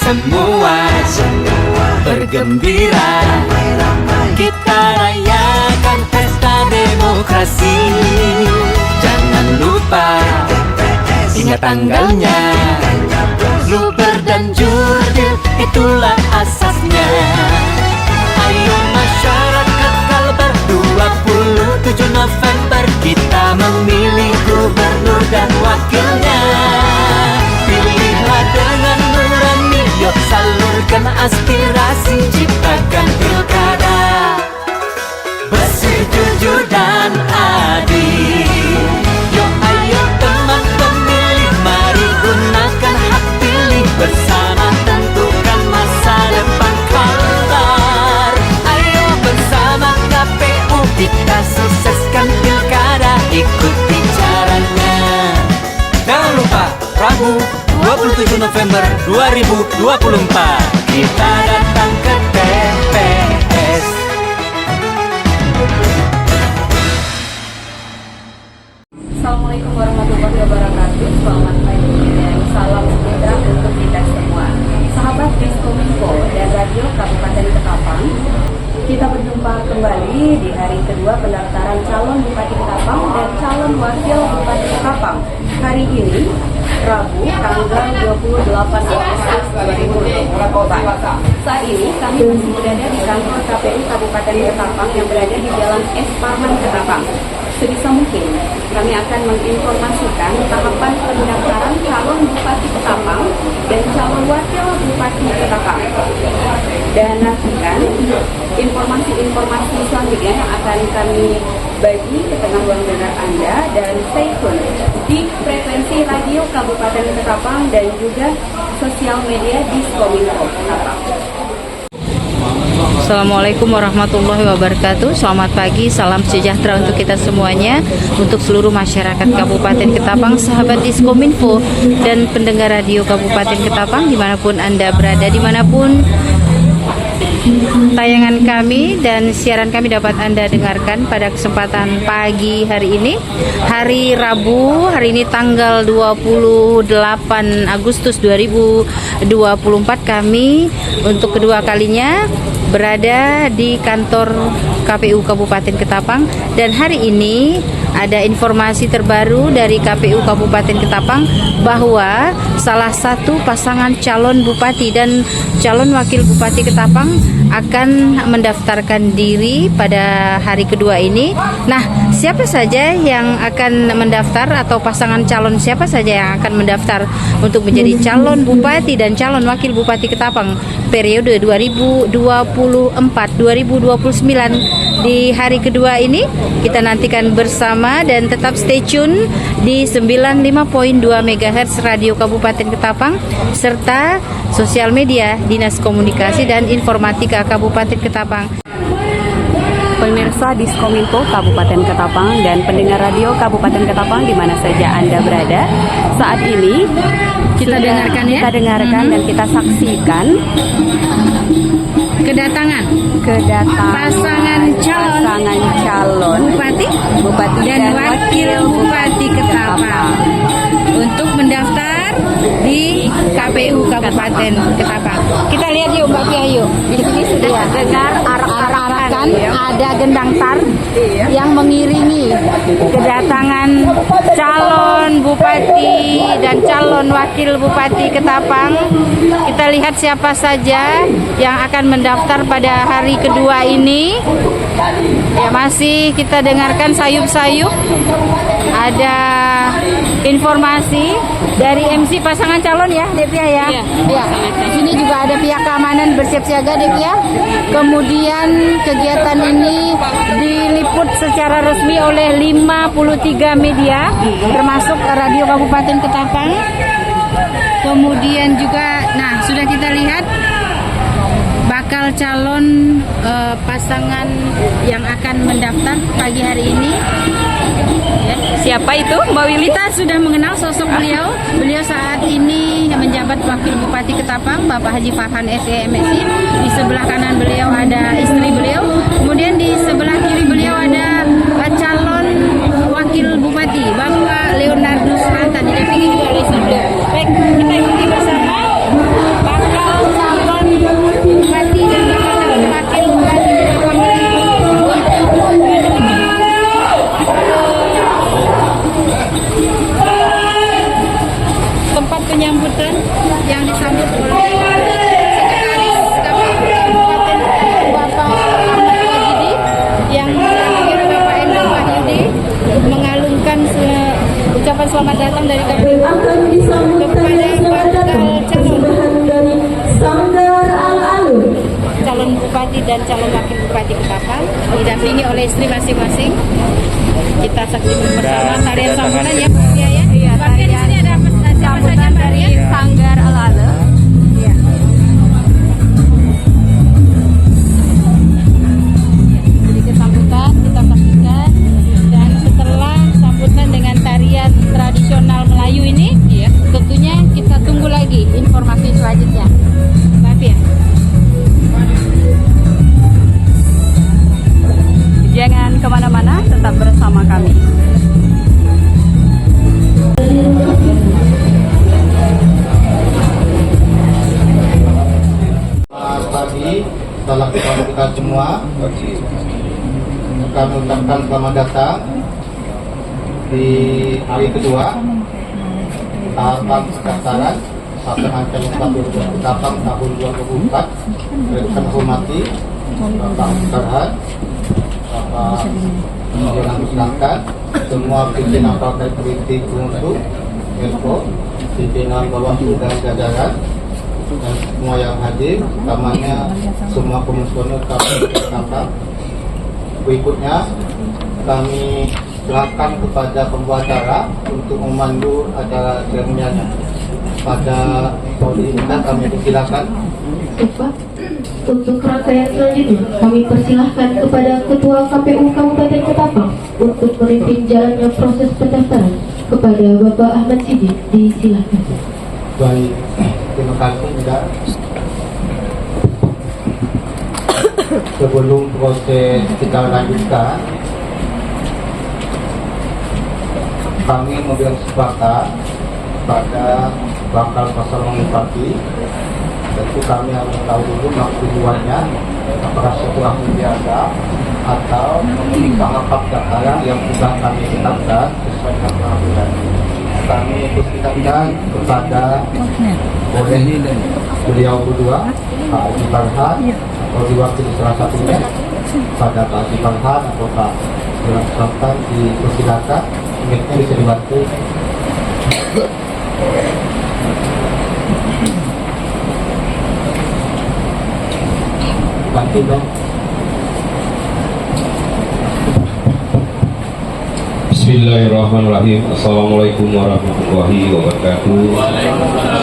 semua bergembira. Kita rayakan pesta demokrasi. Jangan lupa ingat tanggalnya. Luber dan jurdil itulah asasnya. Ayo masyarakat Kalbar, 27 November kita memilih gubernur dan wakilnya. Pilihlah dengan nurani, yuk salurkan aspirasi, ciptakan pilkada bersih, jujur dan adil. Yuk ayo teman pemilih, mari gunakan hak pilih, bersama tentukan masa depan Kalbar. Ayo bersama KPU kita sukseskan pilkada, ikuti caranya. Jangan lupa, Rabu 27 November 2024 kita datang ke TPS. Assalamualaikum warahmatullahi wabarakatuh. Selamat pagi dan salam sejahtera untuk kita semua. Sahabat Diskominfo dan Radio Kabupaten Ketapang, kita berjumpa kembali di hari kedua pendaftaran calon Bupati Ketapang dan calon Wakil Bupati Ketapang. Hari ini, Rabu, tanggal 28 Agustus 2024. Saat ini kami masih berada di kantor KPU Kabupaten Ketapang yang berada di Jalan S. Parman, Ketapang. Sebisa mungkin kami akan menginformasikan tahapan pendaftaran calon Bupati Ketapang dan calon Wakil Bupati Ketapang. Dan nantikan informasi-informasi selanjutnya yang akan kami bagi ke tengah ruang dengar Anda, dan stay tune di frekuensi radio Kabupaten Ketapang dan juga sosial media Diskominfo Ketapang. Assalamualaikum warahmatullahi wabarakatuh. Selamat pagi, salam sejahtera untuk kita semuanya, untuk seluruh masyarakat Kabupaten Ketapang, sahabat Diskominfo dan pendengar radio Kabupaten Ketapang dimanapun Anda berada, dimanapun tayangan kami dan siaran kami dapat Anda dengarkan pada kesempatan pagi hari ini, hari Rabu. Hari ini tanggal 28 Agustus 2024 kami untuk kedua kalinya berada di kantor KPU Kabupaten Ketapang, dan hari ini ada informasi terbaru dari KPU Kabupaten Ketapang bahwa salah satu pasangan calon bupati dan calon wakil bupati Ketapang akan mendaftarkan diri pada hari kedua ini. Nah, siapa saja yang akan mendaftar atau pasangan calon siapa saja yang akan mendaftar untuk menjadi calon bupati dan calon wakil bupati Ketapang periode 2024-2029 di hari kedua ini, kita nantikan bersama dan tetap stay tune di 95.2 MHz Radio Kabupaten Ketapang serta sosial media Dinas Komunikasi dan Informatika Kabupaten Ketapang. Pemirsa Diskominfo Kabupaten Ketapang dan pendengar radio Kabupaten Ketapang di mana saja Anda berada, saat ini Kita dengarkan ya. Kita dengarkan dan kita saksikan kedatangan pasangan calon bupati dan wakil bupati Ketapang untuk mendaftar di KPU Kabupaten Ketapang. Kita lihat yuk Mbak Pia, yuk. Di sini sudah dengar arak-arakan, ada gendang tar yang mengiringi kedatangan calon bupati dan calon wakil bupati Ketapang. Kita lihat siapa saja yang akan mendaftar pada hari kedua ini. Ya, masih kita dengarkan sayup-sayup. Ada informasi dari MC pasangan calon ya, Devia ya. Ya. Di sini juga ada pihak keamanan bersiap siaga, Devia. Kemudian kegiatan ini diliput secara resmi oleh 53 media, termasuk Radio Kabupaten Ketapang. Kemudian juga, nah sudah kita lihat bakal calon pasangan yang akan mendaftar pagi hari ini. Ya. Siapa itu? Mbak Willy? Kita sudah mengenal sosok beliau. Beliau saat ini menjabat Wakil Bupati Ketapang, Bapak Haji Farhan SE MSI. Di sebelah kanan beliau ada istri beliau. Kemudian di sebelah kiri beliau ada calon Wakil Bupati, Bapak Leonardus Ranta. Di depan juga ada istri beliau. Baik, kita ikuti bersama bakal selamat datang dari KPU akan disambut tarian selamat datang persembahan dari Sanggar Al-Alun. calon bupati dan calon wakil bupati Ketapang didampingi oleh istri masing-masing. Kita saksikan bersama tarian sambutan ya Pak Pia ya. Iya, Pak Pia, di sini ada apa siapa saja sambutan Mbak dari Pia? Sanggar Al-Alun. Iya. Sedikit sambutan kita saksikan, dan setelah sambutan dengan tarian tradisional Melayu ini, tentunya kita tunggu lagi informasi selanjutnya. Mbak Pia. Jangan kemana-mana, tetap bersama kami. Selamat pagi, salam kita semua. Kami ucapkan selamat datang di hari kedua tahapan pendaftaran pasangan calon KPU Ketapang tahun 2004. Kami hormati Bapak Farhan, Bapak Jonan Musnahkan, semua pimpinan partai politik pengusung, Menko, pimpinan Bawaslu dan jajaran, dan semua yang hadir, utamanya semua komisioner KPU Ketapang. Berikutnya kami serahkan kepada pembuat acara untuk memandu acara seremonialnya. Pada kali ini kami persilakan. Bapak, untuk rangkaian selanjutnya kami persilahkan kepada Ketua KPU Kabupaten Ketapang untuk memimpin jalannya proses pendaftaran. Kepada Bapak Ahmad Siddiq, disilakan. Baik, terima kasih juga. Sebelum proses kita lanjutkan, kami memberikan kesempatan pada bakal pasangan bupati. Tentu kami harus tahu dulu tujuannya, apakah sebuah biasa atau memiliki hak pendaftaran yang sudah kami tetapkan sesuai dengan peraturan. Kami persilakan kepada oleh beliau berdua, Pak Haji Farhan, atau diwakili salah satunya pada Pak Haji Farhan atau Pak Jonan Musnahkan, dipersilakan. Mungkin bisa dibantu. Bantu dong. Bismillahirrahmanirrahim. Assalamualaikum warahmatullahi wabarakatuh.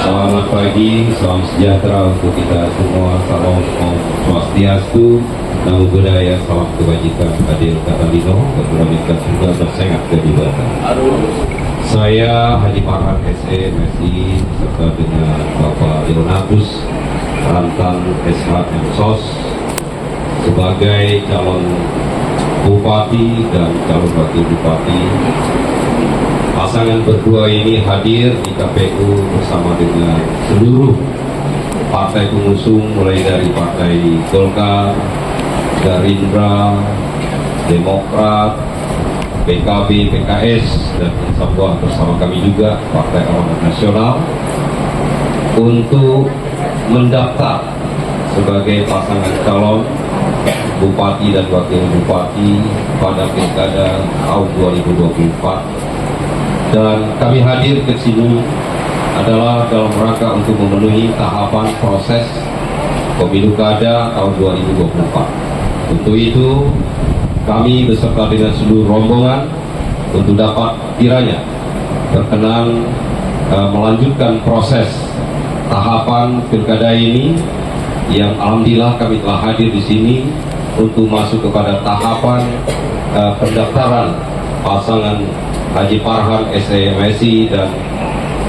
Selamat pagi, salam sejahtera untuk kita semua. Salam Om Swastiastu, Namo Buddhaya, salam kebajikan, adil kata lino, berdoa juga bersengat kehidupan. Saya Haji Farhan SE MSI serta dengan Bapak Leonatus Rantan SHM SOS sebagai calon bupati dan calon wakil bupati. Pasangan berdua ini hadir di KPU bersama dengan seluruh partai pengusung, mulai dari Partai Golkar, Gerindra, Demokrat, PKB, PKS, dan insyaallah bersama kami juga Partai Amanat Nasional untuk mendaftar sebagai pasangan calon bupati dan wakil bupati pada pilkada tahun 2024. Dan kami hadir ke sini adalah dalam rangka untuk memenuhi tahapan proses pemilu kada tahun 2024. Untuk itu kami beserta dengan seluruh rombongan untuk dapat kiranya berkenan melanjutkan proses tahapan pilkada ini, yang alhamdulillah kami telah hadir di sini untuk masuk kepada tahapan pendaftaran pasangan Haji Farhan SE MSI dan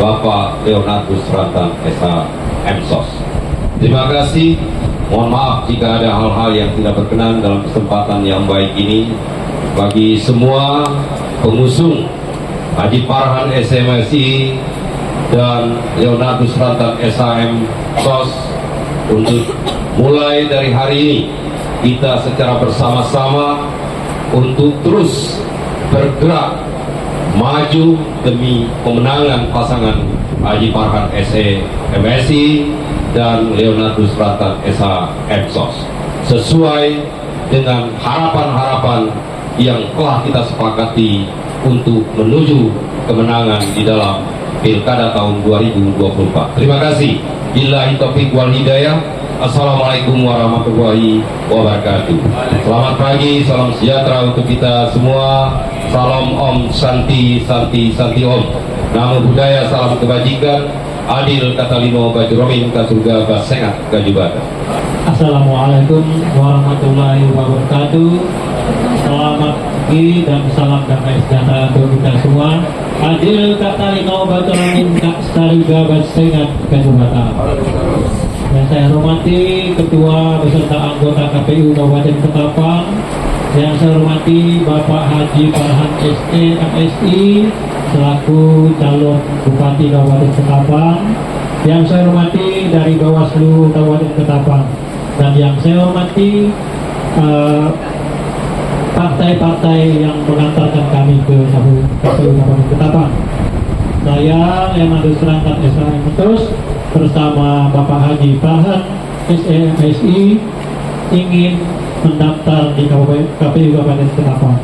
Bapak Leonatus Rantan SHM SOS. Terima kasih. Mohon maaf jika ada hal-hal yang tidak berkenan dalam kesempatan yang baik ini. Bagi semua pengusung Haji Farhan SE MSI dan Leonatus Rantan SHM SOS, untuk mulai dari hari ini kita secara bersama-sama untuk terus bergerak maju demi pemenangan pasangan Haji Farhan SE MSI dan Leonatus Rantan SHM SOS sesuai dengan harapan-harapan yang telah kita sepakati untuk menuju kemenangan di dalam Pilkada tahun 2024. Terima kasih. Billahi taufiq wal hidayah. Assalamualaikum warahmatullahi wabarakatuh. Selamat pagi, salam sejahtera untuk kita semua. Salam Om Santi Santi Santi Om. Namo Buddhaya, salam kebajikan. Adil kata lino baju romin ka surga basengat kajubata. Assalamualaikum warahmatullahi wabarakatuh. Selamat pagi dan salam damai sejahtera untuk kita semua. Adil kata lino baju romin ka surga basengat kajubata. Yang saya hormati Ketua beserta anggota KPU Kabupaten Ketapang, yang saya hormati Bapak Haji Farhan SE MSI selaku calon Bupati Kabupaten Ketapang, yang saya hormati dari Bawaslu Kabupaten Ketapang, dan yang saya hormati partai-partai yang mengantarkan kami ke KPU Kabupaten Ketapang. Saya Leman Serangkat SHM terus bersama Bapak Haji Farhan SMSI ingin mendaftar di KPU Kabupaten Ketapang.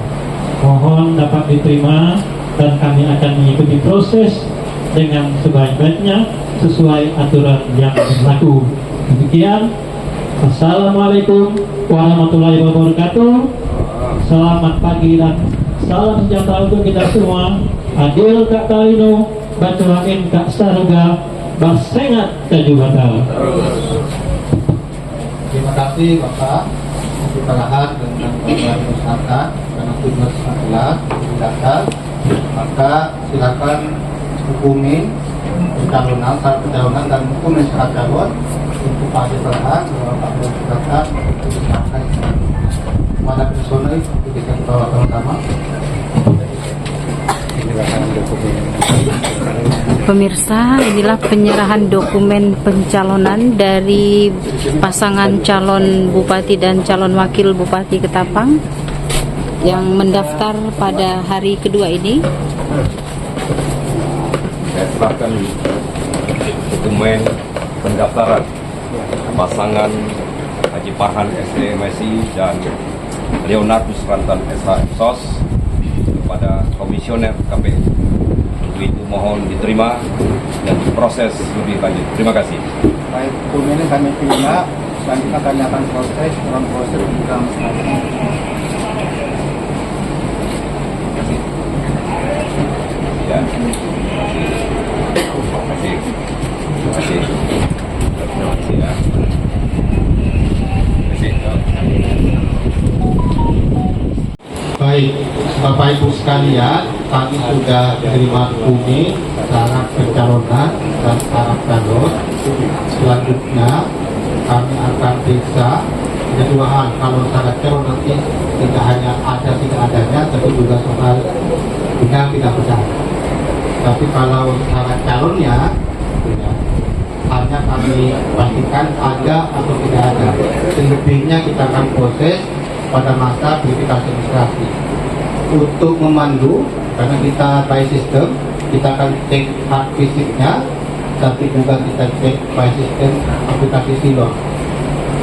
Mohon dapat diterima dan kami akan mengikuti proses dengan sebaik-baiknya sesuai aturan yang berlaku. Demikian. Assalamualaikum warahmatullahi wabarakatuh. Selamat pagi dan salam sejahtera untuk kita semua. Adil kak kalino, bacurain kak sarga, basengat kajubata. Terima kasih Bapak Kepalahan dan Bapak Masyarakat karena tugas adalah mendaftar. Maka silakan hubungi pencalonan, syarat pencalonan dan hubungi syarat calon untuk Pak Kepalahan dan Pak Masyarakat untuk disahkan. Mana personal untuk kita bawa sama-sama. Pemirsa, inilah penyerahan dokumen pencalonan dari pasangan calon bupati dan calon wakil bupati Ketapang yang mendaftar pada hari kedua ini. Saya serahkan dokumen pendaftaran pasangan Haji Farhan SMSI dan Leonardus Rantan SHM SOS kepada komisioner KPU. Untuk itu mohon diterima dan diproses lebih lanjut. Terima kasih. Baik, dokumen ini kami terima. Selanjutnya kami akan proses dalam proses juga masing-masing. Ya. Terima kasih. Terima kasih. Terima kasih ya. Terima kasih. Baik, Bapak Ibu sekalian, kami sudah terima kuning syarat pencalonan dan syarat calon. Selanjutnya kami akan periksa ada dua hal. Kalau syarat calon nanti tidak hanya ada tidak adanya, tapi juga soal benar tidak benar. Tapi kalau syarat calonnya ya, hanya kami pastikan ada atau tidak ada. Selebihnya kita akan proses pada masa verifikasi administrasi. Untuk memandu, karena kita by sistem, kita akan cek hard fisiknya, tapi juga kita cek by sistem aplikasi silon.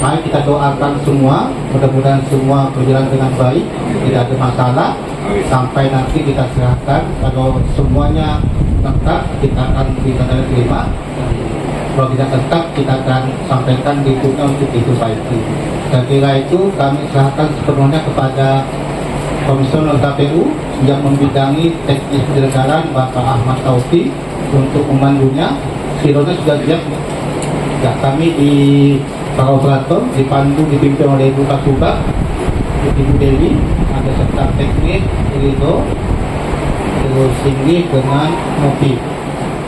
Mari kita doakan semua, mudah-mudahan semua berjalan dengan baik, tidak ada masalah, sampai nanti kita serahkan. Kalau semuanya lengkap, kita akan ditanda terima. Kalau tidak tetap, kita akan sampaikan berikutnya untuk diperbaiki. Saya kira itu kami serahkan sepenuhnya kepada Komisioner KPU yang membidangi teknis penyelenggaraan Bapak Ahmad Taufik untuk memandunya. Silonnya sudah siap. Ya, kami di para operator dipandu dipimpin oleh Ibu Kasubag, Ibu Dewi, ada serta teknik Irido, terus tinggi dengan mobil.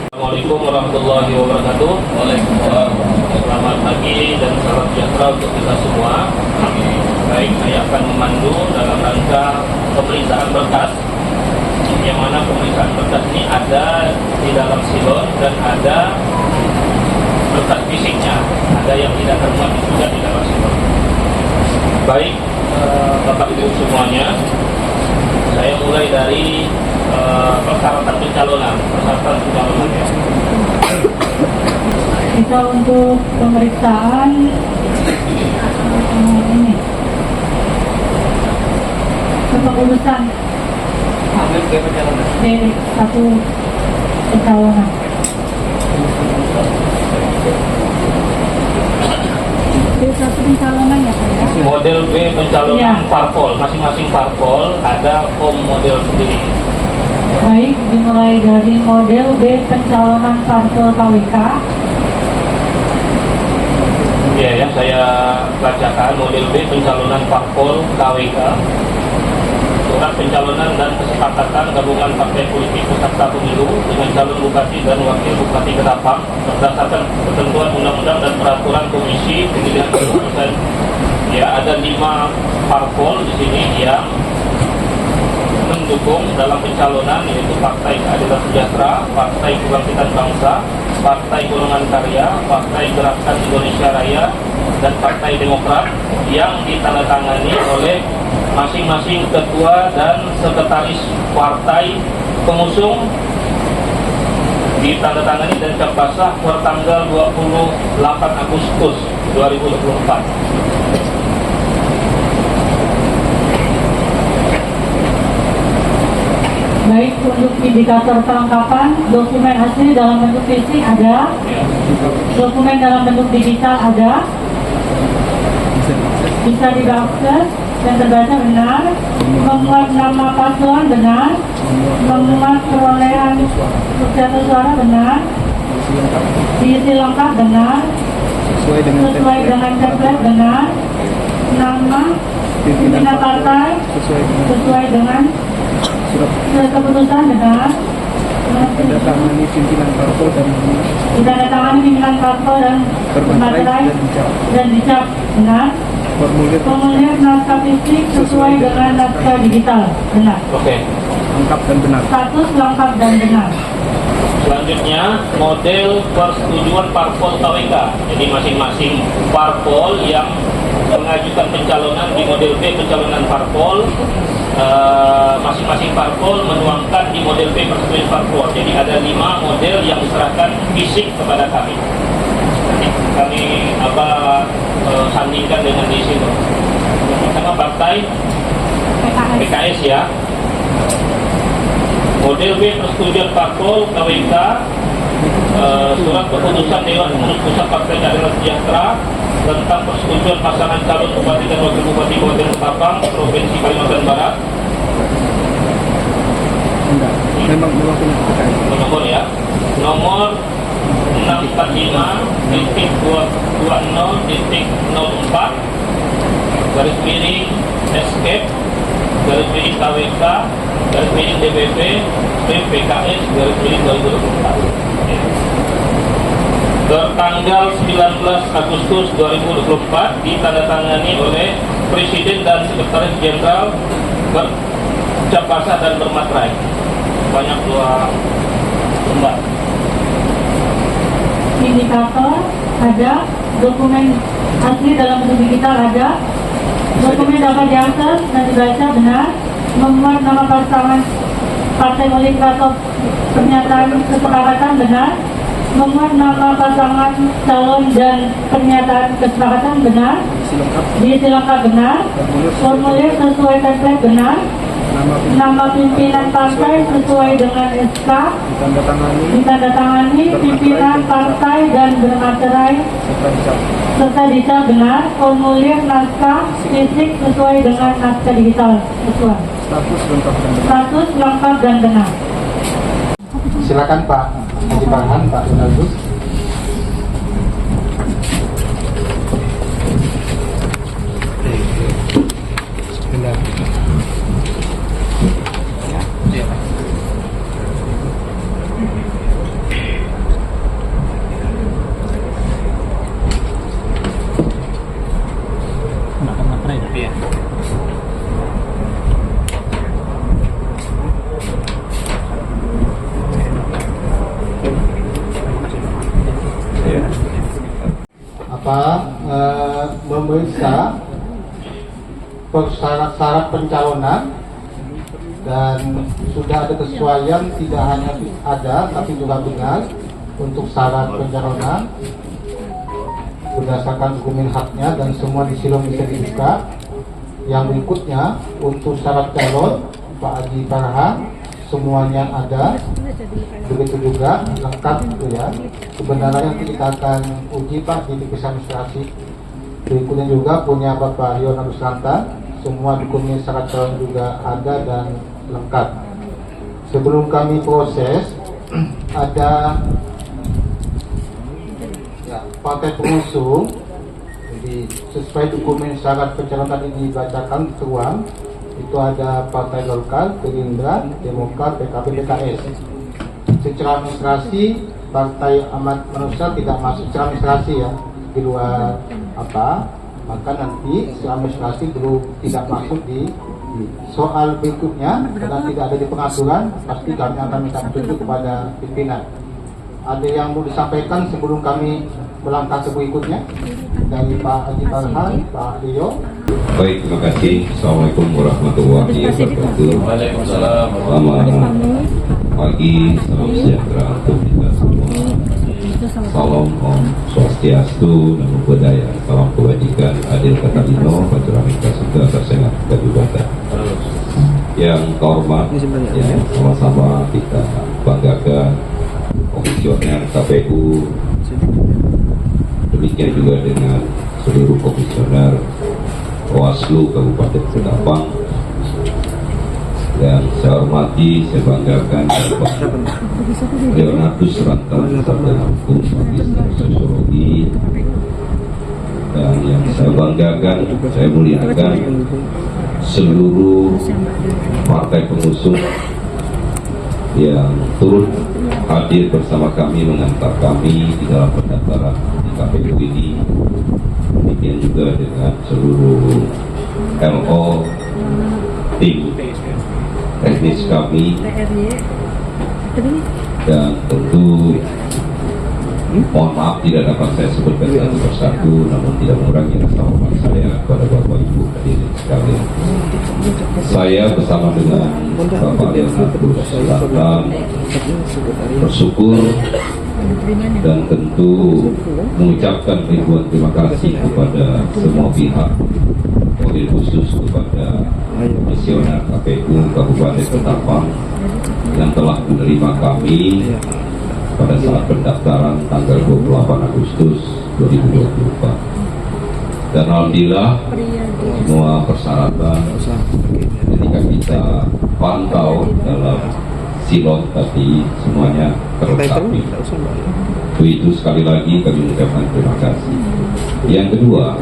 Assalamualaikum warahmatullahi wabarakatuh. Waalaikumsalam. Selamat pagi dan salam sejahtera untuk kita semua. Baik, saya akan memandu dalam rangka pemeriksaan berkas, yang mana pemeriksaan berkas ini ada di dalam silon dan ada berkas fisiknya, ada yang tidak termuat juga di dalam silon. Baik, Bapak Ibu semuanya, saya mulai dari persyaratan pencalonan ya. Kita untuk pemeriksaan ini kepengurusan satu pencalonan. Satu pencalonan ya Pak ya? Model B pencalonan Iya. parpol, masing-masing parpol ada form model sendiri. Baik, dimulai dari model B pencalonan parpol KWK. Ya, yang saya bacakan model B pencalonan parpol KWK. Surat pencalonan dan kesepakatan gabungan partai politik peserta pemilu dengan calon bupati dan wakil bupati Ketapang berdasarkan ketentuan undang-undang dan peraturan komisi pemilihan keputusan. Ya, ada 5 parpol di sini yang mendukung dalam pencalonan, yaitu Partai Keadilan Sejahtera, Partai Kebangkitan Bangsa, Partai Golongan Karya, Partai Gerakan Indonesia Raya, dan Partai Demokrat yang ditandatangani oleh masing-masing ketua dan sekretaris partai pengusung, ditandatangani dan cap basah per tanggal 28 Agustus 2024. Baik, untuk indikator kelengkapan dokumen asli dalam bentuk fisik ada, dokumen dalam bentuk digital ada, bisa diakses dan terbaca benar, memuat nama paslon benar, memuat perolehan suara suara benar, diisi lengkap benar, sesuai dengan template benar, nama pimpinan partai sesuai dengan surat keputusan benar, Ditandatangani pimpinan parpol dan ditandatangani pimpinan parpol dan materai dan dicap benar. Formulir naskah fisik sesuai dengan naskah digital benar. Oke. lengkap dan benar. Status lengkap dan benar. Selanjutnya model persetujuan parpol KWK. Jadi masing-masing parpol yang mengajukan pencalonan di model B pencalonan parpol, masing-masing parpol menuangkan di model B persetujuan parpol. Jadi ada 5 model yang diserahkan fisik kepada kami. Nanti kami sandingkan dengan di situ. Sama partai PKS ya. Model B persetujuan parpol KWK, surat keputusan Dewan Pengurus Pusat Partai Keadilan Sejahtera tentang persetujuan pasangan calon bupati dan wakil bupati Kabupaten Ketapang, Provinsi Kalimantan Barat. Memang punya PKS. Nomor ya, nomor 645.20.04 garis miring escape garis miring KWK garis miring DPP PKS garis miring 2024 tertanggal 19 Agustus 2024 ditandatangani oleh Presiden dan Sekretaris Jenderal bercap basah dan bermaterai banyak 2 lembar. Indikator ada, dokumen asli dalam bentuk digital ada, dokumen dapat diakses dan dibaca benar, memuat nama pasangan partai politik atau pernyataan kesepakatan benar, memuat nama pasangan calon dan pernyataan kesepakatan benar, diisi lengkap benar, formulir sesuai template benar, nama pimpinan partai sesuai dengan SK, ditandatangani pimpinan partai dan bermaterai serta dicap benar, formulir naskah fisik sesuai dengan naskah digital sesuai. Status lengkap dan benar. Silakan Pak Haji Farhan, Pak Donaldus. Memeriksa syarat-syarat pencalonan dan sudah ada kesesuaian, tidak hanya ada tapi juga benar untuk syarat pencalonan berdasarkan dokumen haknya dan semua disilom bisa dibuka. Yang berikutnya untuk syarat calon Pak Haji Farhan semuanya ada, begitu juga lengkap gitu ya. Sebenarnya kita akan uji Pak di divisi administrasi. Berikutnya juga punya Bapak Yonan Nusanta, semua dokumen syarat calon juga ada dan lengkap. Sebelum kami proses, ada ya, partai pengusung. Jadi sesuai dokumen syarat pencalonan ini dibacakan teruang, itu ada Partai Golkar, Gerindra, Demokrat, PKB, PKS. Secara administrasi Partai Amanat Manusia tidak masuk secara administrasi ya, di luar apa, maka nanti secara administrasi belum tidak masuk di soal berikutnya, karena tidak ada di pengaturan, pasti kami akan minta petunjuk kepada pimpinan. Ada yang mau disampaikan sebelum kami melangkah ke berikutnya dari Pak Haji Farhan, Pak Leo. Baik, terima kasih. Assalamualaikum warahmatullahi wabarakatuh. Waalaikumsalam. Selamat pagi, salam sejahtera untuk kita semua. Salam Om Swastiastu, Namo Buddhaya, salam kebajikan, adil kata lino, Pacuramika Sudha, tersengat kedubatan. Yang terhormat, ya, sama-sama kita banggakan komisioner KPU, demikian juga dengan seluruh komisioner Bawaslu Kabupaten Ketapang. Yang saya hormati, saya banggakan Bapak Leonatus Rantan Sarjana Hukum Magister Sosiologi, dan yang saya banggakan, saya muliakan seluruh partai pengusung yang turut hadir bersama kami mengantar kami di dalam pendaftaran di KPU ini. Demikian juga dengan seluruh LO, tim teknis kami, dan tentu mohon maaf tidak dapat saya sebutkan satu persatu, namun tidak mengurangi rasa hormat saya kepada Bapak Ibu hadirin sekalian. Saya bersama dengan Bapak Leonatus Rantan bersyukur dan tentu mengucapkan ribuan terima kasih kepada semua pihak, wabil khusus kepada komisioner KPU Kabupaten Ketapang yang telah menerima kami pada saat pendaftaran tanggal 28 Agustus 2024. Dan alhamdulillah semua persyaratan ketika kita pantau dalam silon tadi semuanya terlengkapi. Itu sekali lagi kami mengucapkan terima kasih. Yang kedua,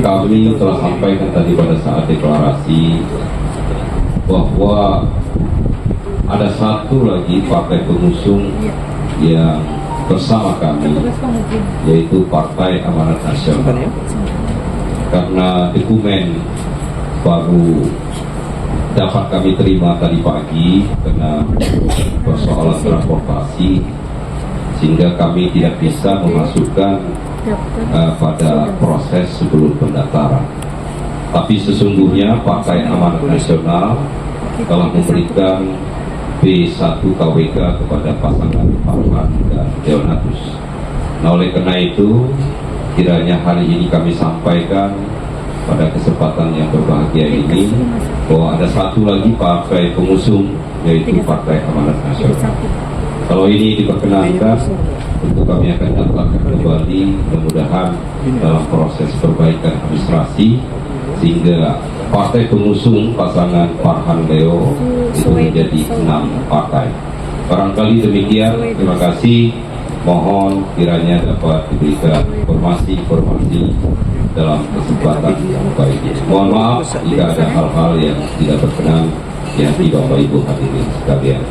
kami telah sampaikan tadi pada saat deklarasi bahwa ada satu lagi partai pengusung yang bersama kami, yaitu Partai Amanat Nasional. Karena dokumen baru dapat kami terima tadi pagi karena persoalan transportasi, sehingga kami tidak bisa memasukkan pada proses sebelum pendaftaran. Tapi sesungguhnya Partai Amanat Nasional telah memberikan B1 KWK kepada pasangan Farhan dan Leonatus. Nah, oleh karena itu, kiranya hari ini kami sampaikan pada kesempatan yang berbahagia ini bahwa ada satu lagi partai pengusung, yaitu Partai Amanat Nasional. Kalau ini diperkenankan, tentu kami akan daftarkan kembali, mudah-mudahan dalam proses perbaikan administrasi, sehingga partai pengusung pasangan Farhan Leo itu menjadi 6 partai. Barangkali demikian, terima kasih. Mohon kiranya dapat diberikan informasi dalam kesempatan yang baik. Mohon maaf jika ada hal-hal yang tidak berkenan di hati Bapak Ibu hadirin sekalian.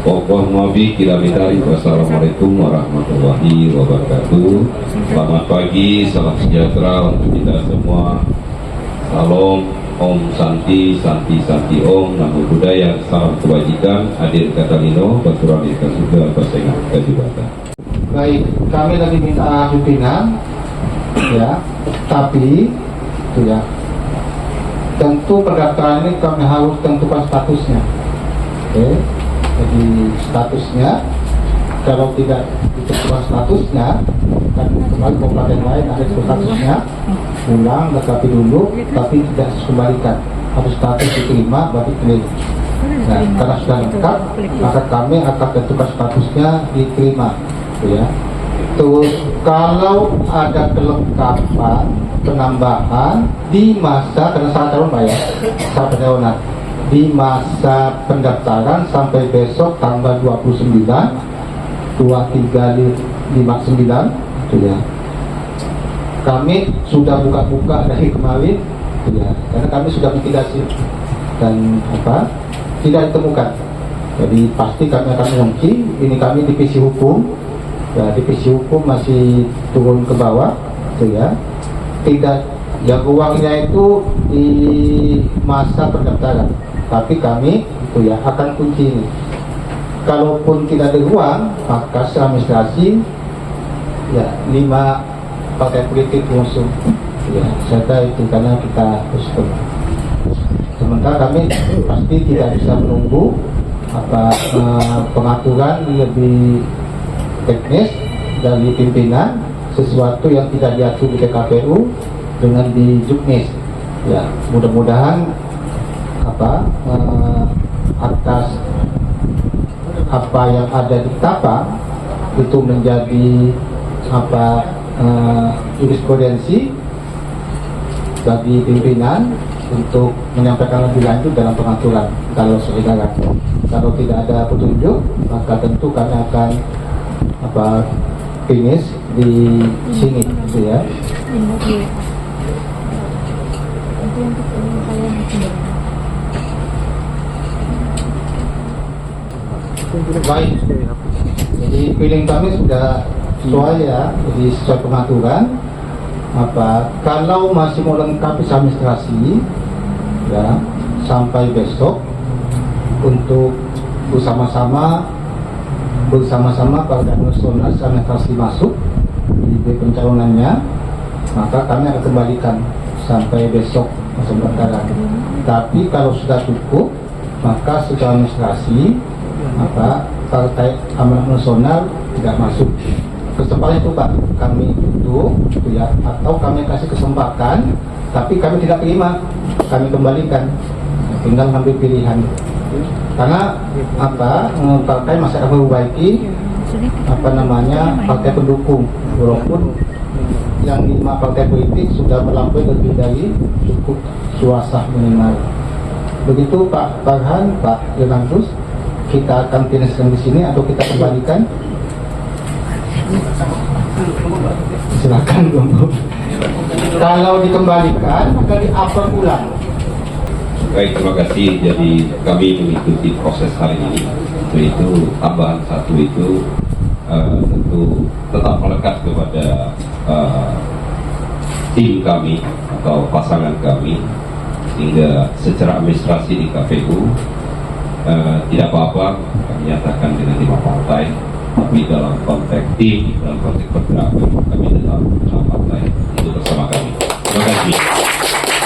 Wassalamualaikum warahmatullahi wabarakatuh. Selamat pagi, salam sejahtera untuk kita semua. Salam Om Santi, Santi Santi Om, Namo Buddhaya, salam kebajikan, adil kata lino, Pacuramika Sudha, tersengat kedubatan. Baik, kami lagi minta pimpinan, ya, tapi itu ya, tentu pendaftaran ini kami harus tentukan statusnya. Oke, jadi statusnya, kalau tidak ditentukan statusnya, kan kembali kabupaten lain ada statusnya, ulang tetapi dulu, tapi tidak dikembalikan, harus status diterima berarti keliling. Nah, karena sudah lengkap, maka kami akan tentukan statusnya diterima, gitu ya. Terus kalau ada kelengkapan penambahan di masa, karena syarat calon Pak ya, syarat pencalonan di masa pendaftaran sampai besok tanggal 29 2359, gitu ya. Kami sudah buka-buka dari kemarin, gitu ya, karena kami sudah mitigasi dan tidak ditemukan. Jadi pasti kami akan mengunci. Ini kami divisi hukum, ya, divisi hukum masih turun ke bawah, gitu ya. Tidak, yang uangnya itu di masa pendaftaran, tapi kami itu ya akan kunci ini. Kalaupun tidak ada uang, maka secara administrasi ya 5 partai politik langsung, ya serta itu karena kita khusus. Sementara kami pasti tidak bisa menunggu pengaturan lebih teknis dari pimpinan, sesuatu yang tidak diatur di PKPU dengan di Juknis. Ya, mudah-mudahan atas apa yang ada di Ketapang itu menjadi jurisprudensi bagi pimpinan untuk menyampaikan lebih lanjut dalam pengaturan. Kalau saudara, kalau tidak ada petunjuk, maka tentu kami akan finish di sini, gitu ya. Baik, jadi feeling kami sudah sesuai ya, jadi sesuai pengaturan. Kalau masih mau lengkapi administrasi ya sampai besok untuk bersama-sama pada nasional administrasi masuk di pencalonannya, maka kami akan kembalikan sampai besok masa pendaftaran. Tapi kalau sudah cukup, maka secara administrasi Partai Amanat Nasional tidak masuk. Kesempatan itu Pak, kami tutup, gitu ya, atau kami kasih kesempatan, tapi kami tidak terima, kami kembalikan, tinggal ambil pilihan. Karena partai masih akan memperbaiki partai pendukung, walaupun yang 5 partai politik sudah melampaui lebih dari cukup suasah minimal. Begitu Pak Farhan, Pak Yonantus, kita akan finishkan di sini atau kita kembalikan? Silakan untuk. Kalau dikembalikan maka di-upload ulang. Baik, terima kasih. Jadi kami mengikuti proses hari ini. Itu tambahan satu itu tentu tetap melekat kepada tim kami atau pasangan kami, sehingga secara administrasi di KPU tidak apa-apa kami nyatakan dengan 5 partai, tapi dalam konteks tim, dalam konteks pergerakan kami tetap bersama partai itu bersama kami. Terima kasih.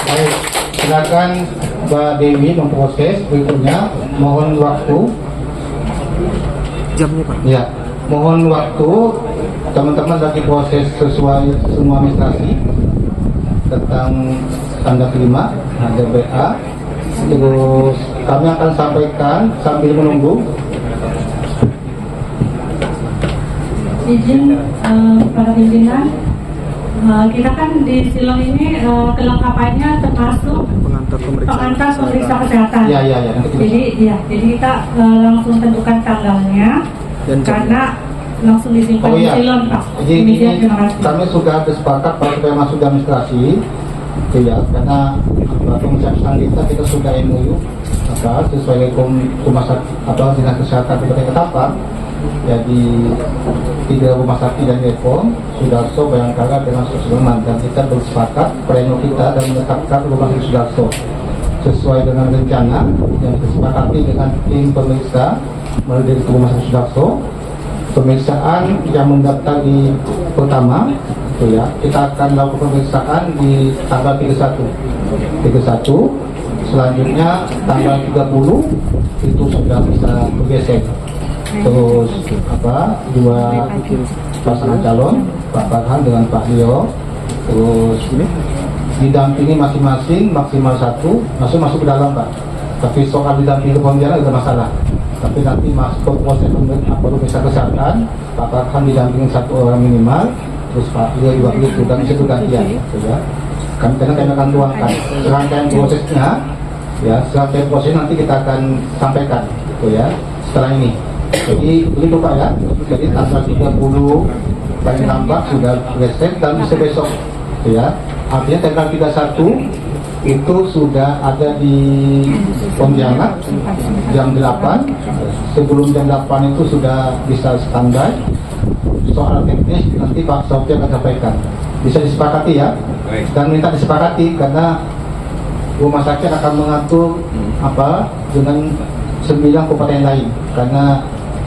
Baik, silakan Mbak Dewi memproses berikutnya. Mohon waktu. Jamnya Pak. Ya, mohon waktu teman-teman lagi proses sesuai semua administrasi tentang tanda terima, ada BA. Terus kami akan sampaikan sambil menunggu. Izin para pimpinan, kita kan di silong ini kelengkapannya termasuk pengantar pemeriksa kesehatan. Ya. Jadi kita langsung tentukan tanggalnya karena langsung disimpan di silong Pak. Jadi kami sudah sepakat Pak supaya masuk di administrasi. Ya, karena pemeriksaan kita sudah MOU sesuai rumah sakit dinas kesehatan Kabupaten Ketapang. Jadi 3 rumah sakit dan Depok, Sudarso, Bayangkara dengan Sudirman, dan kita bersepakat pleno kita dan menetapkan rumah sakit Sudarso sesuai dengan rencana yang disepakati dengan tim pemeriksa melalui dari rumah sakit Sudarso. Pemeriksaan yang mendaftar di pertama itu ya, kita akan lakukan pemeriksaan di tanggal 31. Selanjutnya tanggal 30 itu sudah bisa bergeser. Terus 2 pasangan calon, Pak Farhan dengan Pak Leo, terus didampingi masing-masing maksimal 1 masuk ke dalam Pak. Tapi soal didampingi penjara itu masalah. Tapi nanti masuk proses pemeriksaan kesehatan, Pak akan didampingi 1 orang minimal, terus Pak dia juga begitu, dan itu gantian, ya. Kami akan tuangkan serangkaian prosesnya, ya, serangkaian proses nanti kita akan sampaikan, gitu ya, setelah ini. Jadi begitu Pak ya, jadi tanggal 30 paling lambat sudah reset dan bisa besok, gitu ya. Artinya tanggal 31 itu sudah ada di Pontianak jam 8. Sebelum jam 8 itu sudah bisa standby. Soal teknis nanti Pak Sopir akan sampaikan. Bisa disepakati ya, dan minta disepakati karena rumah sakit akan mengatur dengan 9 kabupaten lain, karena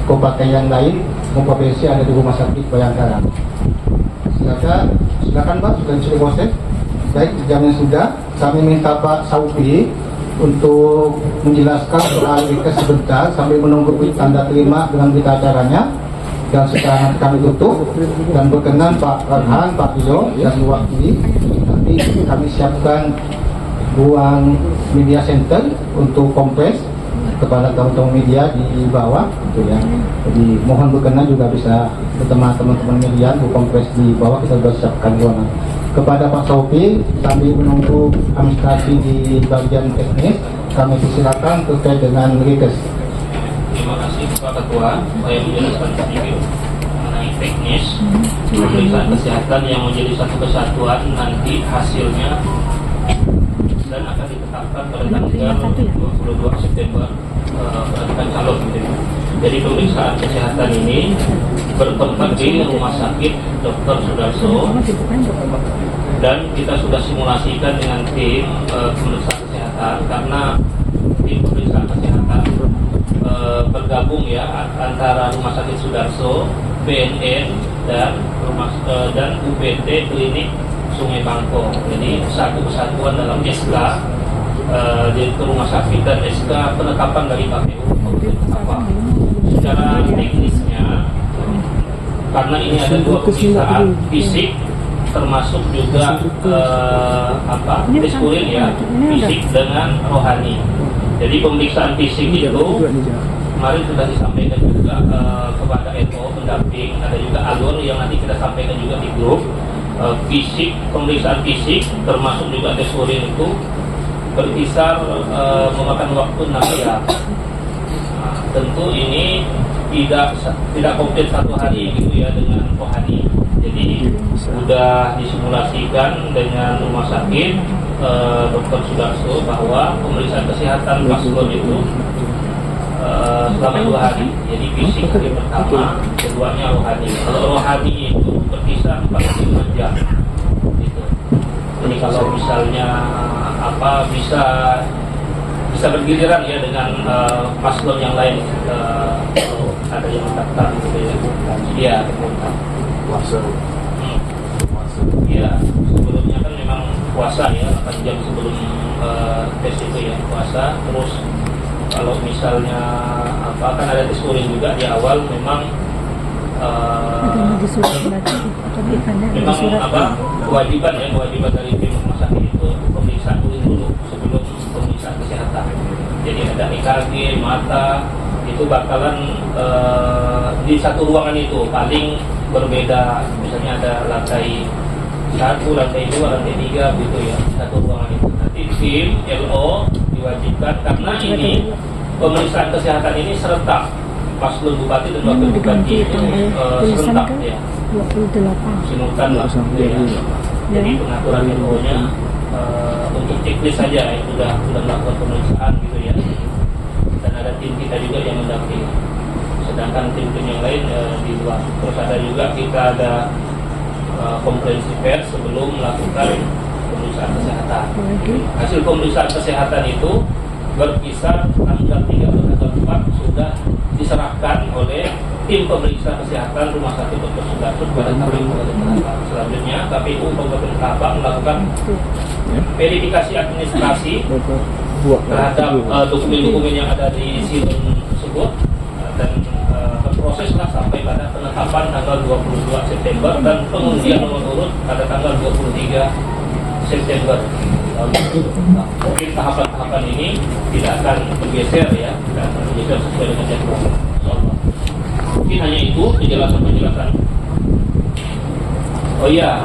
kabupaten yang lain provinsi ada di rumah sakit Bayangkara. Silakan Pak, sudah proses. Baik, jamnya sudah. Kami minta Pak Saufi untuk menjelaskan soal request sebentar sambil menunggu tanda terima dengan berita acaranya, dan setelah nanti kami tutup dan berkenan Pak Farhan, Pak Iyo yang mewakili, nanti kami siapkan ruang media center untuk kompres kepada teman-teman media di bawah, gitu ya. Jadi mohon berkenan juga bisa bertemu teman-teman media untuk kompres di bawah, kita sudah siapkan ruangan. Kepada Pak Saufi, sambil menunggu administrasi di bagian teknis, kami persilakan terkait dengan request. Terima kasih Pak Ketua. Saya menjelaskan sedikit mengenai teknis pemeriksaan kesehatan yang menjadi satu kesatuan nanti hasilnya dan akan ditetapkan pada tanggal 22 September berdasarkan calon. Jadi pemeriksaan kesehatan ini bertempat di Rumah Sakit Dr. Sudarso, dan kita sudah simulasikan dengan tim pemeriksaan kesehatan, karena tim pemeriksaan kesehatan bergabung ya antara Rumah Sakit Sudarso, BNN dan UPT Klinik Sungai Bangkok. Jadi satu kesatuan dalam SK yaitu rumah sakit dan SK penetapan dari KPU. Secara teknisnya, karena ini ada 2 pemeriksaan fisik termasuk juga tes urin ya, fisik dengan rohani. Jadi pemeriksaan fisik itu kemarin sudah disampaikan juga kepada NO pendamping, ada juga alur yang nanti kita sampaikan juga di grup. Fisik, pemeriksaan fisik termasuk juga tes urin itu berkisar memakan waktu 6 jam. Tentu ini tidak komplit 1 hari gitu ya dengan rohani. Jadi sudah disimulasikan dengan rumah sakit Dr. Sudarso bahwa pemeriksaan kesehatan paslon itu selama 2 hari. Jadi fisik hari pertama, keduanya rohani. Kalau rohani itu berkisar 45 jam. Gitu. Jadi kalau misalnya bisa bergiliran ya dengan paslon yang lain, kalau ada yang mendaftar gitu ya. Iya, puasa. Iya, sebelumnya kan memang puasa ya, 8 jam sebelum tes itu ya puasa. Terus kalau misalnya kan ada tes urin juga di awal, memang kewajiban dari tim rumah sakit itu pemeriksaan urin dulu sebelum pemeriksaan kesehatan. Jadi ada EKG mata itu bakalan di satu ruangan itu paling berbeda, misalnya ada lantai 1, lantai 2, lantai 3 gitu ya, satu ruangan itu. Nanti tim LO diwajibkan, karena ini pemeriksaan kesehatan ini serentak, paslon bupati dan wakil bupati itu serentak ya, simultan lah gitu ya. Jadi pengaturan LO-nya untuk checklist saja itu sudah melakukan pemeriksaan gitu ya, dan ada tim kita juga yang mendampingi, sedangkan tim-tim yang lain di luar. Terus ada juga kita ada konferensi pers sebelum melakukan pemeriksaan kesehatan. Hasil pemeriksaan kesehatan itu berkisar tanggal 3 atau tanggal 4 sudah diserahkan oleh tim pemeriksa kesehatan Rumah Sakit Dr. Sudarso kepada KPU Kabupaten Ketapang. Selanjutnya KPU Kabupaten Ketapang melakukan verifikasi administrasi terhadap dokumen-dokumen yang ada di silon tersebut, dan berproseslah sampai pada penetapan tanggal 22 September dan pengundian nomor urut pada tanggal 23 September tahun ini. Nah, mungkin tahapan-tahapan ini tidak akan bergeser ya, tidak akan bergeser sesuai dengan jadwal. Insyaallah. Mungkin hanya itu penjelasan. Oh iya,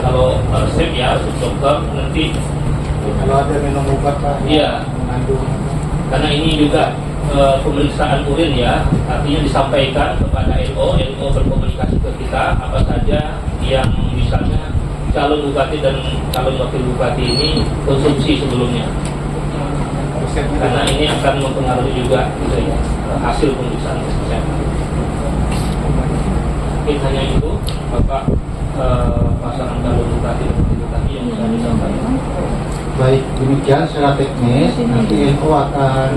kalau resep ya, dokter nanti Kalau ada minum obat Pak, iya, mengandung karena ini juga pemeriksaan urin ya, artinya disampaikan kepada LO berkomunikasi ke kita apa saja yang misalnya calon bupati dan calon wakil bupati ini konsumsi sebelumnya, karena ini akan mempengaruhi juga hasil pemeriksaan kesehatan. Mungkin hanya itu Bapak pasangan calon bupati dan wakil bupati yang bisa disampaikan. baik. Demikian secara teknis nanti NO akan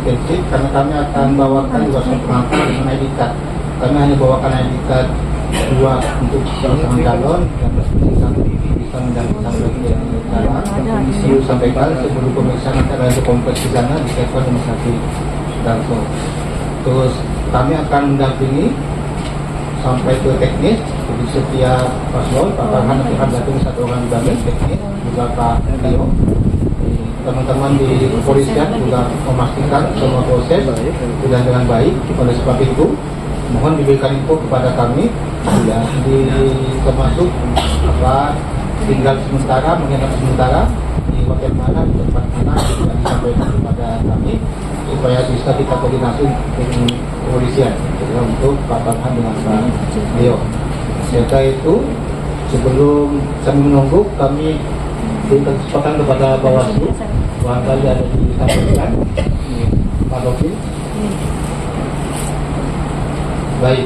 cek karena kami akan bawakan juga surat pengantar dengan ID card. Kami hanya bawakan ID card 2 untuk pasangan calon dan bisa mendampingi sampai ke sampaikan sebelum pemeriksaan nanti ada kompleks di sana di sektor rumah sakit Darso. Terus kami akan mendampingi sampai ke teknis, jadi setiap paslon Pak Farhan nanti akan datang satu orang juga teknis, juga Pak Leo. Teman-teman di kepolisian juga memastikan semua proses sudah dengan baik. Oleh sebab itu mohon diberikan info kepada kami ya, termasuk tinggal sementara, menginap sementara di hotel mana, di tempat mana juga disampaikan kepada kami supaya bisa kita koordinasi dengan kepolisian ya, untuk Pak Farhan dengan Pak Leo. Setelah itu sebelum kami menunggu, kami berikan kesempatan kepada Bawaslu barangkali ada disampaikan Pak Dokter. Baik,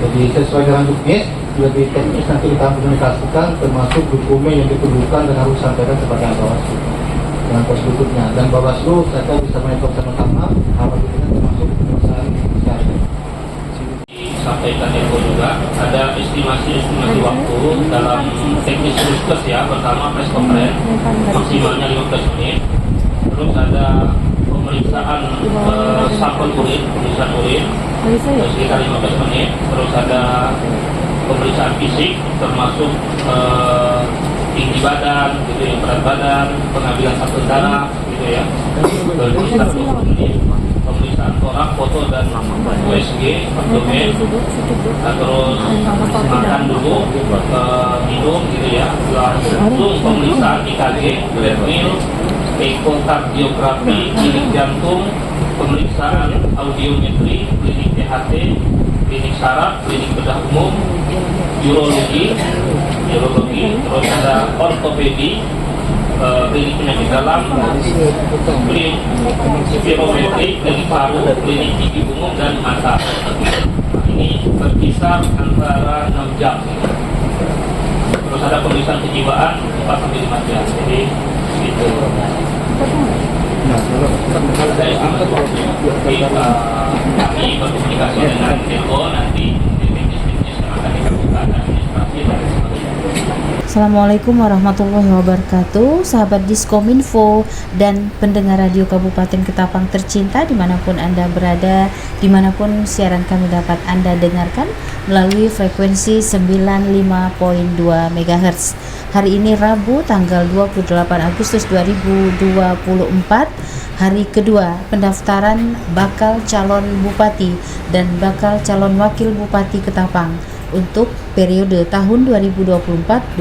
jadi sesuai dengan juknis lebih teknis nanti kita komunikasikan termasuk dokumen yang diperlukan dan harus disampaikan kepada Bawaslu dengan pos berikutnya, dan Bawaslu saya bisa monitor sama-sama apa berikutnya termasuk pemeriksaan kesehatan. Disampaikan info juga ada estimasi waktu dalam teknis khusus ya. Pertama press conference maksimalnya 15 menit, terus ada pemeriksaan sampel urin, pemeriksaan urin sekitar 15 menit, terus ada pemeriksaan fisik termasuk tinggi badan, gitu ya, berat badan, pengambilan sampel darah, gitu ya, sekitar 20 menit. Pemeriksaan torak, foto dan USG, abdomen, terus makan dulu, minum gitu ya, langsung pemeriksaan IKG, treadmill, ekokardiografi, klinik jantung, pemeriksaan audiometri, klinik THT, klinik saraf, klinik bedah umum, urologi, terus ada ortopedi, klinik penyakit dalam, klinik spirometri, klinik paru, klinik gigi umum dan mata. Ini berkisar antara 6 jam. Terus ada pemeriksaan kejiwaan 4-5 jam. Jadi itu. Saya estimasi waktu kami berkomunikasi dengan DO nanti teknis-teknis yang akan dilakukan administrasi dan sebagainya. Assalamualaikum warahmatullahi wabarakatuh, sahabat Diskominfo dan pendengar radio Kabupaten Ketapang tercinta dimanapun Anda berada, dimanapun siaran kami dapat Anda dengarkan melalui frekuensi 95.2 MHz. Hari ini Rabu tanggal 28 Agustus 2024, hari kedua pendaftaran bakal calon bupati dan bakal calon wakil bupati Ketapang untuk periode tahun 2024-2029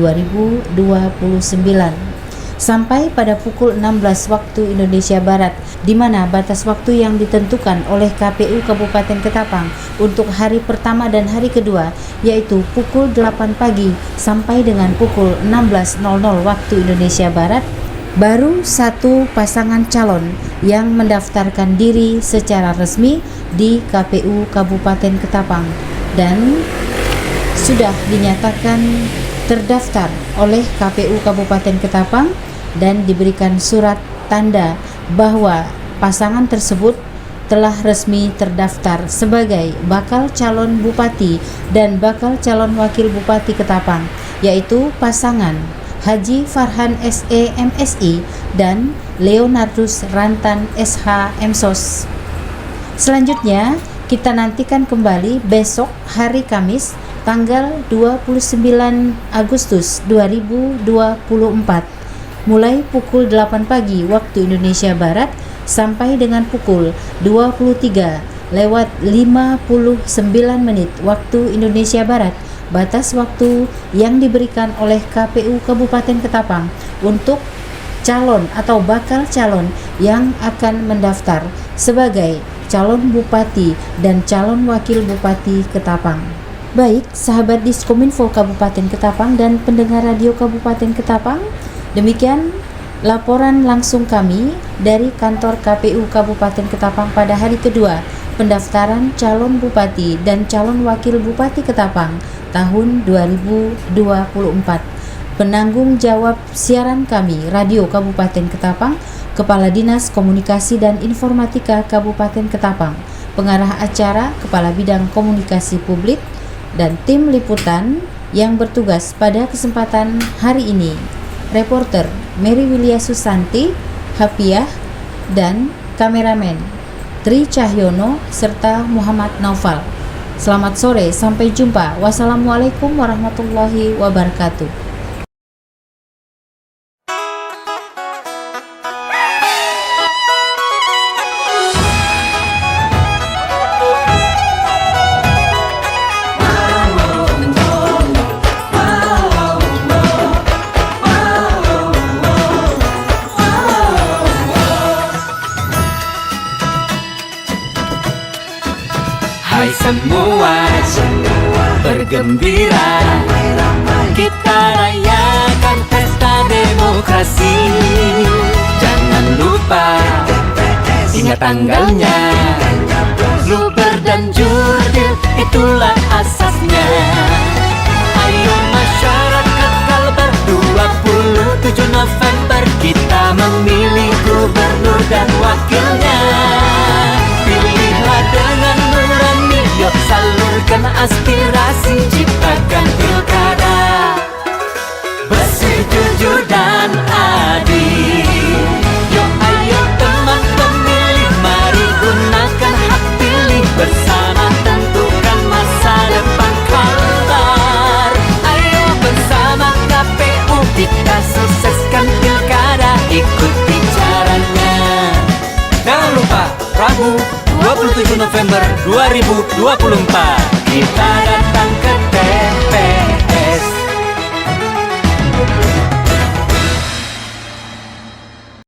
sampai pada pukul 16 waktu Indonesia Barat, di mana batas waktu yang ditentukan oleh KPU Kabupaten Ketapang untuk hari pertama dan hari kedua yaitu pukul 8 pagi sampai dengan pukul 16.00 waktu Indonesia Barat. Baru satu pasangan calon yang mendaftarkan diri secara resmi di KPU Kabupaten Ketapang dan sudah dinyatakan terdaftar oleh KPU Kabupaten Ketapang dan diberikan surat tanda bahwa pasangan tersebut telah resmi terdaftar sebagai bakal calon bupati dan bakal calon wakil bupati Ketapang, yaitu pasangan Haji Farhan SE MSI dan Leonardus Rantan SH MSOS. Selanjutnya kita nantikan kembali besok hari Kamis tanggal 29 Agustus 2024 mulai pukul 8 pagi waktu Indonesia Barat sampai dengan pukul 23:59 waktu Indonesia Barat. Batas waktu yang diberikan oleh KPU Kabupaten Ketapang untuk calon atau bakal calon yang akan mendaftar sebagai calon bupati dan calon wakil bupati Ketapang. Baik, sahabat Diskominfo Kabupaten Ketapang dan pendengar radio Kabupaten Ketapang, demikian laporan langsung kami dari kantor KPU Kabupaten Ketapang pada hari kedua pendaftaran calon bupati dan calon wakil bupati Ketapang tahun 2024. Penanggung jawab siaran kami Radio Kabupaten Ketapang, Kepala Dinas Komunikasi dan Informatika Kabupaten Ketapang, pengarah acara Kepala Bidang Komunikasi Publik, dan tim liputan yang bertugas pada kesempatan hari ini. Reporter Mary Willia Susanti, Hapiah, dan kameramen Tri Cahyono serta Muhammad Naufal. Selamat sore, sampai jumpa. Wassalamualaikum warahmatullahi wabarakatuh. Hai semua, bergembira, kita rayakan pesta demokrasi. Jangan lupa, ingat tanggalnya, luber dan jurdil, itulah asasnya. Ayo masyarakat Kalbar, 27 November kita memilih gubernur dan wakilnya. Pilihlah dengan nurani, yuk salurkan aspirasi, ciptakan pilkada bersih, jujur dan adil. Yuk ayo teman pemilih, mari gunakan hak pilih, bersama tentukan masa depan Kalbar. Ayo bersama KPU kita sukseskan pilkada, ikuti caranya. Jangan lupa, Rabu 27 November 2024 kita datang ke